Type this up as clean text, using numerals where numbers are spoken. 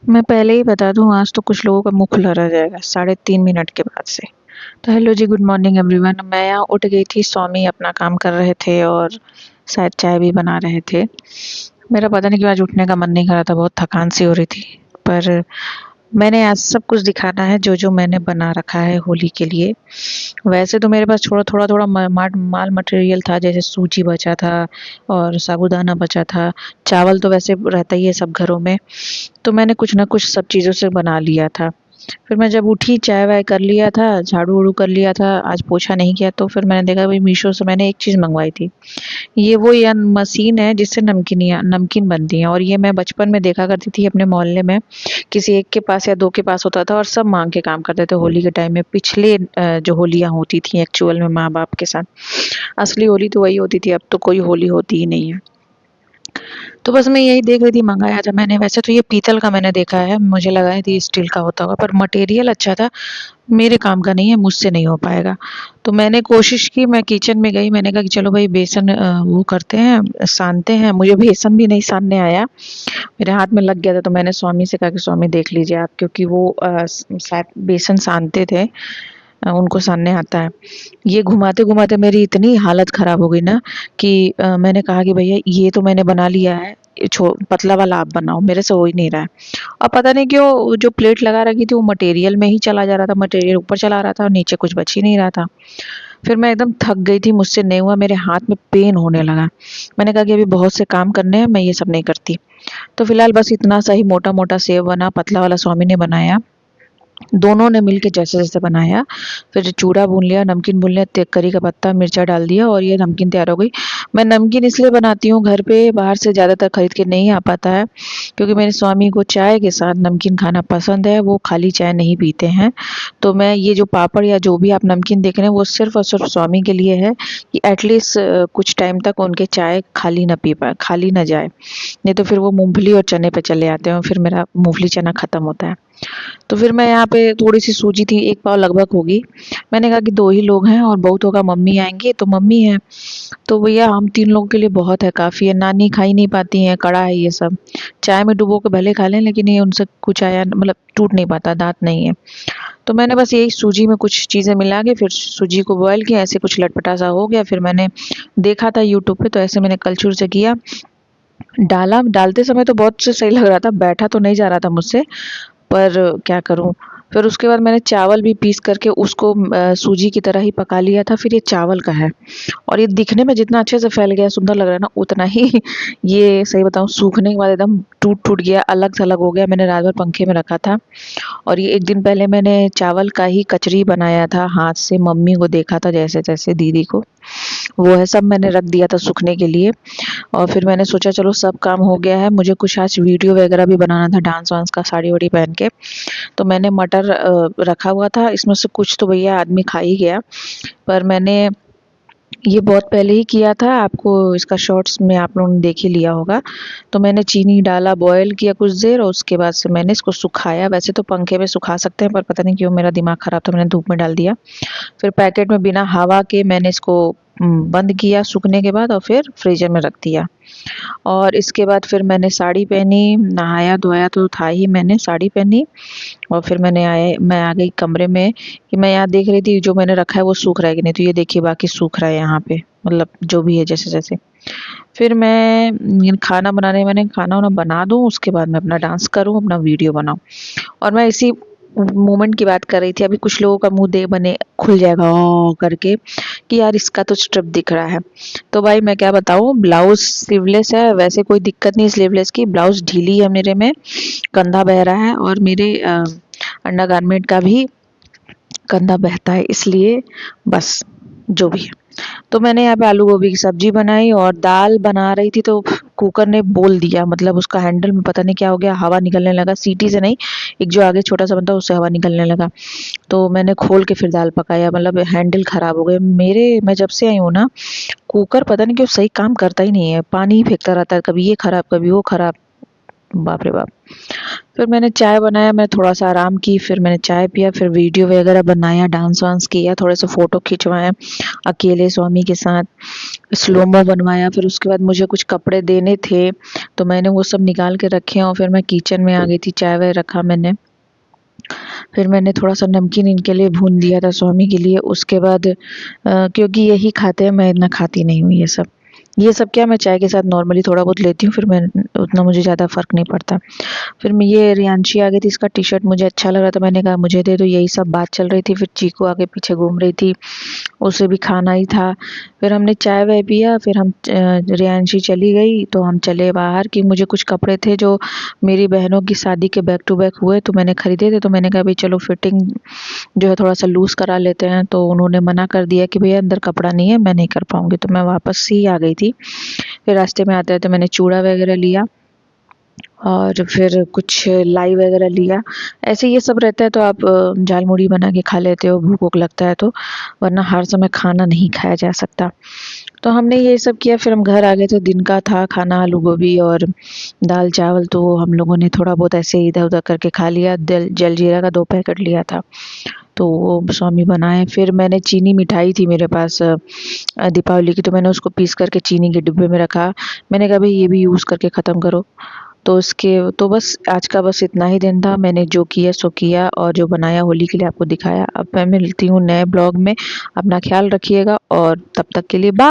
मैं पहले ही बता दूँ, आज तो कुछ लोगों का मुँह खुला रह जाएगा 3:30 मिनट के बाद से। तो हेलो जी, गुड मॉर्निंग एवरीवन। मैं यहाँ उठ गई थी, स्वामी अपना काम कर रहे थे और शायद चाय भी बना रहे थे। मेरा पता नहीं क्यों आज उठने का मन नहीं कर रहा था, बहुत थकान सी हो रही थी। पर मैंने आज सब कुछ दिखाना है जो मैंने बना रखा है होली के लिए। वैसे तो मेरे पास थोड़ा-थोड़ा माल मटेरियल था, जैसे सूजी बचा था और साबूदाना बचा था। चावल तो वैसे रहता ही है सब घरों में। तो मैंने कुछ ना कुछ सब चीज़ों से बना लिया था। फिर मैं जब उठी, चाय-वाय कर लिया था, झाड़ू-वाड़ू कर लिया था, आज पोछा नहीं किया, तो फिर मैंने देखा भाई मीशो से मैंने एक चीज़ मँगवाई थी। ये वो या मशीन है जिससे नमकीन बनती हैं, और ये मैं बचपन में देखा करती थी अपने मोहल्ले में, किसी एक के पास या 2 के पास होता था और सब माँग के काम करते थे होली के टाइम में। पिछले जो होलियाँ होती थी एक्चुअल में माँ-बाप के साथ। असली होली तो वही होती थी, अब तो कोई होली होती ही नहीं है। तो बस मैं यही देख रही थी, मँगाया था मैंने। वैसे तो ये पीतल का मैंने देखा है, मुझे लगा है कि स्टील का होता होगा, पर मटेरियल अच्छा था। मेरे काम का नहीं है, मुझसे नहीं हो पाएगा। तो मैंने कोशिश की, मैं किचन में गई, मैंने कहा कि चलो भई बेसन वो करते हैं, सानते हैं। मुझे बेसन भी नहीं सानने आया, मेरे हाथ में लग गया था, तो मैंने स्वामी से कहा कि स्वामी देख लीजिए आप, क्योंकि वो शायद बेसन सानते थे, उनको सानने आता है। ये घुमाते-घुमाते मेरी इतनी हालत ख़राब हो गई ना कि मैंने कहा कि भैया ये तो मैंने बना लिया है, ये पतला वाला आप बनाओ, मेरे से हो ही नहीं रहा है। और पता नहीं क्यों जो प्लेट लगा रखी थी वो मटेरियल में ही चला जा रहा था, मटेरियल ऊपर चला रहा था और नीचे कुछ बच ही नहीं रहा था। फिर मैं एकदम थक गई थी, मुझसे नहीं हुआ, मेरे हाथ में पेन होने लगा। मैंने कहा कि अभी बहुत से काम करने हैं, मैं ये सब नहीं करती। तो फिलहाल बस इतना सा ही मोटा-मोटा सेव बना, पतला वाला स्वामी ने बनाया। दोनों ने मिलके जैसे-जैसे बनाया, फिर चूड़ा भून लिया, नमकीन भून लिया, करी का पत्ता, मिर्चा डाल दिया और ये नमकीन तैयार हो गई। मैं नमकीन इसलिए बनाती हूँ घर पे, बाहर से ज़्यादातर खरीद के नहीं आ पाता है, क्योंकि मेरे स्वामी को चाय के साथ नमकीन खाना पसंद है, वो खाली चाय नहीं पीते हैं। तो मैं ये जो पापड़ या जो भी आप नमकीन देख रहे हैं, वो सिर्फ़ और सिर्फ़ स्वामी के लिए है कि एटलीस्ट कुछ टाइम तक उनके चाय खाली ना जाए। नहीं तो फिर वो मूँगफली और चने पे चले आते हैं और फिर मेरा मूँगफली चना खत्म होता है। तो फिर मैं यहाँ पे थोड़ी-सी सूजी थी, 1 पाव लगभग होगी। मैंने कहा कि 2 ही लोग हैं और बहुत होगा मम्मी आएँगी, तो मम्मी हैं। तो भैया हम 3 लोगों के लिए बहुत है, काफ़ी है। नानी खा ही नहीं पाती हैं, कड़ा है ये सब। चाय में डुबो के भले खा लें, लेकिन ये उनसे कुछ आया मतलब टूट नहीं पाता, दाँत नहीं है। तो मैंने बस यही सूजी में कुछ चीज़ें मिला के फिर सूजी को बॉयल किया, ऐसे कुछ लटपटा-सा हो गया। फिर मैंने देखा था यूट्यूब पे, तो ऐसे मैंने कलछुल से किया, डाला। डालते समय तो बहुत सही लग रहा था, बैठा तो नहीं जा रहा था मुझसे, पर क्या करूँ? फिर उसके बाद मैंने चावल भी पीस करके उसको सूजी की तरह ही पका लिया था। फिर ये चावल का है और ये दिखने में जितना अच्छे से फैल गया, सुंदर लग रहा है ना, उतना ही ये सही बताऊँ सूखने के बाद एकदम टूट-टूट गया, अलग-थलग हो गया। मैंने रात भर पंखे में रखा था और ये 1 दिन पहले मैंने चावल का ही कचरी बनाया था हाथ से, मम्मी को देखा था जैसे-तैसे, दीदी को। वो है सब मैंने रख दिया था सूखने के लिए। और फिर मैंने सोचा चलो सब काम हो गया है, मुझे कुछ आज वीडियो वगैरह भी बनाना था डांस-वांस का साड़ी-वाड़ी पहन के। तो मैंने मटर रखा हुआ था, इसमें से कुछ तो भैया आदमी खा ही गया, पर मैंने ये बहुत पहले ही किया था, आपको इसका शॉर्ट्स में आप लोगों ने देख ही लिया होगा। तो मैंने चीनी डाला, बॉयल किया कुछ देर और उसके बाद से मैंने इसको सुखाया। वैसे तो पंखे में सुखा सकते हैं, पर पता नहीं क्यों मेरा दिमाग खराब था, मैंने धूप में डाल दिया। फिर पैकेट में बिना हवा के मैंने इसको बंद किया सूखने के बाद और फिर फ्रीज़र में रख दिया। और इसके बाद फिर मैंने साड़ी पहनी, नहाया-धोया तो था ही, मैंने साड़ी पहनी और फिर मैं आ गई कमरे में कि मैं यहाँ देख रही थी जो मैंने रखा है वो सूख रहा है कि नहीं, तो ये देखिए बाकी सूख रहा है यहाँ पे, मतलब जो भी है जैसे-जैसे। फिर खाना बनाने मैंने खाना-वाना बना दूँ, उसके बाद मैं अपना डांस करूँ, अपना वीडियो बनाऊँ। और मैं इसी मोमेंट की बात कर रही थी, अभी कुछ लोगों का मुँह दे बने खुल जाएगा ओह! करके कि यार इसका तो स्ट्रिप दिख रहा है। तो भाई मैं क्या बताऊँ, ब्लाउज़ स्लीवलेस है, वैसे कोई दिक्कत नहीं स्लीवलेस की, ब्लाउज़ ढीली है मेरे में, कंधा बह रहा है और मेरे अंडरगारमेंट का भी कंधा बहता है, इसलिए बस जो भी है। तो मैंने यहाँ पे आलू गोभी की सब्जी बनाई और दाल बना रही थी, तो कुकर ने बोल दिया, मतलब उसका हैंडल में पता नहीं क्या हो गया, हवा निकलने लगा, सीटी से नहीं, एक जो आगे छोटा सा बनता है उससे हवा निकलने लगा। तो मैंने खोल के फिर दाल पकाया, मतलब हैंडल खराब हो गए मेरे। मैं जब से आई हूँ ना, कुकर पता नहीं क्यों सही काम करता ही नहीं है, पानी ही फेंकता रहता है, कभी ये खराब कभी वो खराब, बाप रे बाप। फिर मैंने चाय बनाया, मैं थोड़ा-सा आराम की, फिर मैंने चाय पिया, फिर वीडियो वगैरह बनाया, डांस वांस किया, थोड़े से फ़ोटो खिंचवाए अकेले स्वामी के साथ, स्लो-मो बनवाया। फिर उसके बाद मुझे कुछ कपड़े देने थे, तो मैंने वो सब निकाल के रखे और फिर मैं किचन में आ गई थी, चाय-वाय रखा मैंने। फिर मैंने थोड़ा-सा नमकीन इनके लिए भून दिया था स्वामी के लिए, उसके बाद क्योंकि यही खाते हैं, मैं इतना खाती नहीं हूँ ये सब। ये सब क्या मैं चाय के साथ नॉर्मली थोड़ा बहुत लेती हूँ, फिर मैं उतना मुझे ज़्यादा फ़र्क नहीं पड़ता। फिर मैं ये रियांशी आ गई थी, इसका टी-शर्ट मुझे अच्छा लग रहा था, मैंने कहा मुझे दे दो, यही सब बात चल रही थी। फिर चीकू आगे पीछे घूम रही थी, उसे भी खाना ही था। फिर हमने चाय-वाय पिया, फिर रियांशी चली गई तो हम चले बाहर कि मुझे कुछ कपड़े थे जो मेरी बहनों की शादी के बैक टू बैक हुए तो मैंने खरीदे थे, तो मैंने कहा भई चलो फिटिंग जो है थोड़ा-सा लूज़ करा लेते हैं, तो उन्होंने मना कर दिया कि भैया अंदर कपड़ा नहीं है, मैं नहीं कर पाऊँगी, तो मैं वापस ही आ गई थी। फिर रास्ते में आते-आते मैंने चूड़ा वगैरह लिया और फिर कुछ लाई वगैरह लिया। ऐसे ये सब रहता है तो आप झालमुड़ी बना के खा लेते हो, भूख-वूख लगता है तो, वरना हर समय खाना नहीं खाया जा सकता। तो हमने ये सब किया, फिर हम घर आ गए, तो दिन का था खाना आलू गोभी और दाल-चावल, तो हम लोगों ने थोड़ा बहुत ऐसे इधर-उधर करके खा लिया। दल जलजीरा का 2 पैकेट लिया था, तो वो स्वामी बनाए। फिर मैंने चीनी मिठाई थी मेरे पास दीपावली की, तो मैंने उसको पीस करके चीनी के डिब्बे में रखा। मैंने कहा भई ये भी यूज़ करके ख़त्म करो। तो बस आज का बस इतना ही दिन था। मैंने जो किया सो किया और जो बनाया होली के लिए आपको दिखाया। अब मैं मिलती हूँ नए ब्लॉग में। अपना ख़्याल रखिएगा और तब तक के लिए बाय।